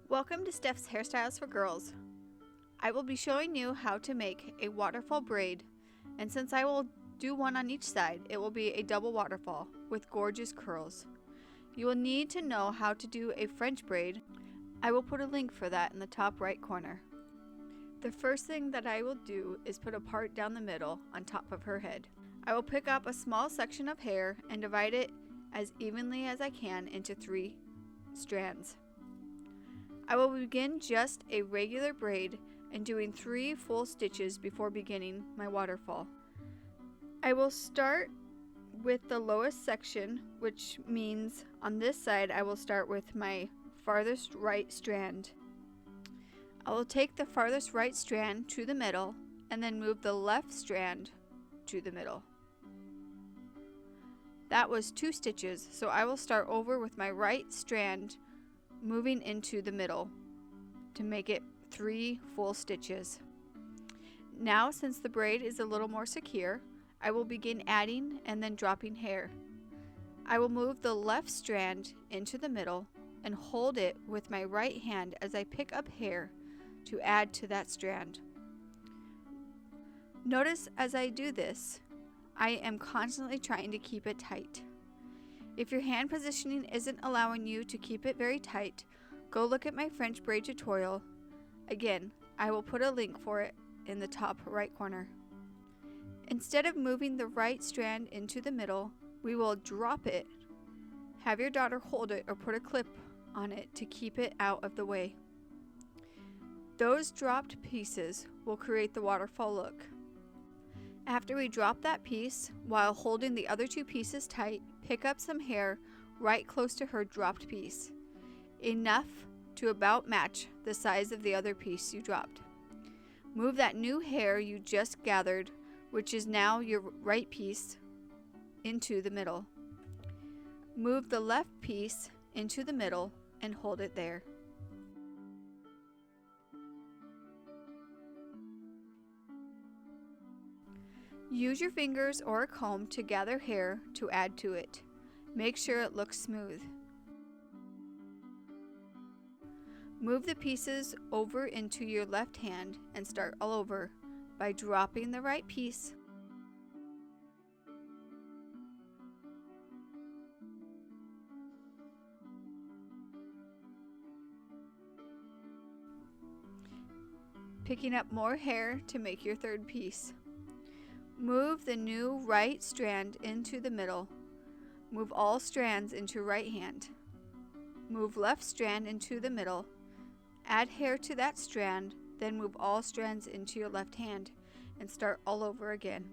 Welcome to Steph's Hairstyles for Girls. I will be showing you how to make a waterfall braid, and since I will do one on each side, it will be a double waterfall with gorgeous curls. You will need to know how to do a French braid. I will put a link for that in the top right corner. The first thing that I will do is put a part down the middle on top of her head. I will pick up a small section of hair and divide it as evenly as I can into 3 strands. I will begin just a regular braid and doing 3 full stitches before beginning my waterfall. I will start with the lowest section, which means on this side I will start with my farthest right strand. I will take the farthest right strand to the middle and then move the left strand to the middle. That was 2 stitches, so I will start over with my right strand moving into the middle to make it 3 full stitches. Now, since the braid is a little more secure, I will begin adding and then dropping hair. I will move the left strand into the middle and hold it with my right hand as I pick up hair to add to that strand. Notice as I do this, I am constantly trying to keep it tight. If your hand positioning isn't allowing you to keep it very tight, go look at my French braid tutorial. Again, I will put a link for it in the top right corner. Instead of moving the right strand into the middle, we will drop it. Have your daughter hold it or put a clip on it to keep it out of the way. Those dropped pieces will create the waterfall look. After we drop that piece, while holding the other 2 pieces tight, pick up some hair right close to her dropped piece, enough to about match the size of the other piece you dropped. Move that new hair you just gathered, which is now your right piece, into the middle. Move the left piece into the middle and hold it there. Use your fingers or a comb to gather hair to add to it. Make sure it looks smooth. Move the pieces over into your left hand and start all over by dropping the right piece, picking up more hair to make your 3rd piece. Move the new right strand into the middle. Move all strands into right hand. Move left strand into the middle. Add hair to that strand, then move all strands into your left hand and start all over again.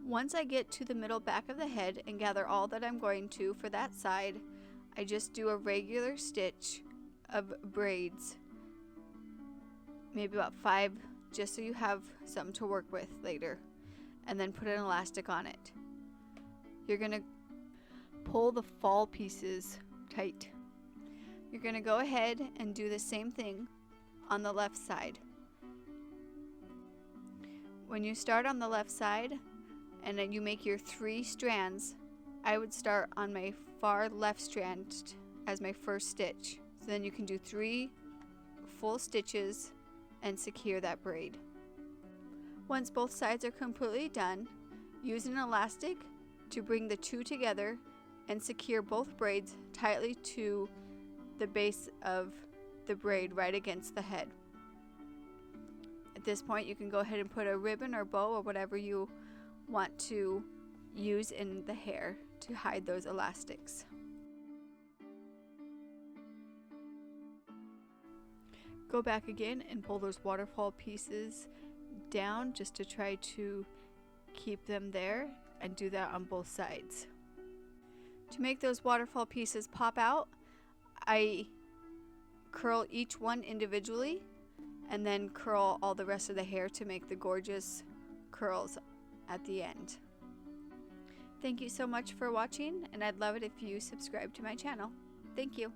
Once I get to the middle back of the head and gather all that I'm going to for that side, I just do a regular stitch of braids, maybe about 5, just so you have something to work with later, and then put an elastic on it. You're going to pull the fall pieces tight. You're going to go ahead and do the same thing on the left side. When you start on the left side, and then you make your 3 strands, I would start on my far left strand as my first stitch. So then you can do 3 full stitches and secure that braid. Once both sides are completely done, use an elastic to bring the 2 together and secure both braids tightly to the base of the braid right against the head. At this point, you can go ahead and put a ribbon or bow or whatever you want to use in the hair to hide those elastics. Go back again and pull those waterfall pieces down just to try to keep them there and do that on both sides. To make those waterfall pieces pop out, I curl each one individually and then curl all the rest of the hair to make the gorgeous curls at the end. Thank you so much for watching, and I'd love it if you subscribe to my channel. Thank you.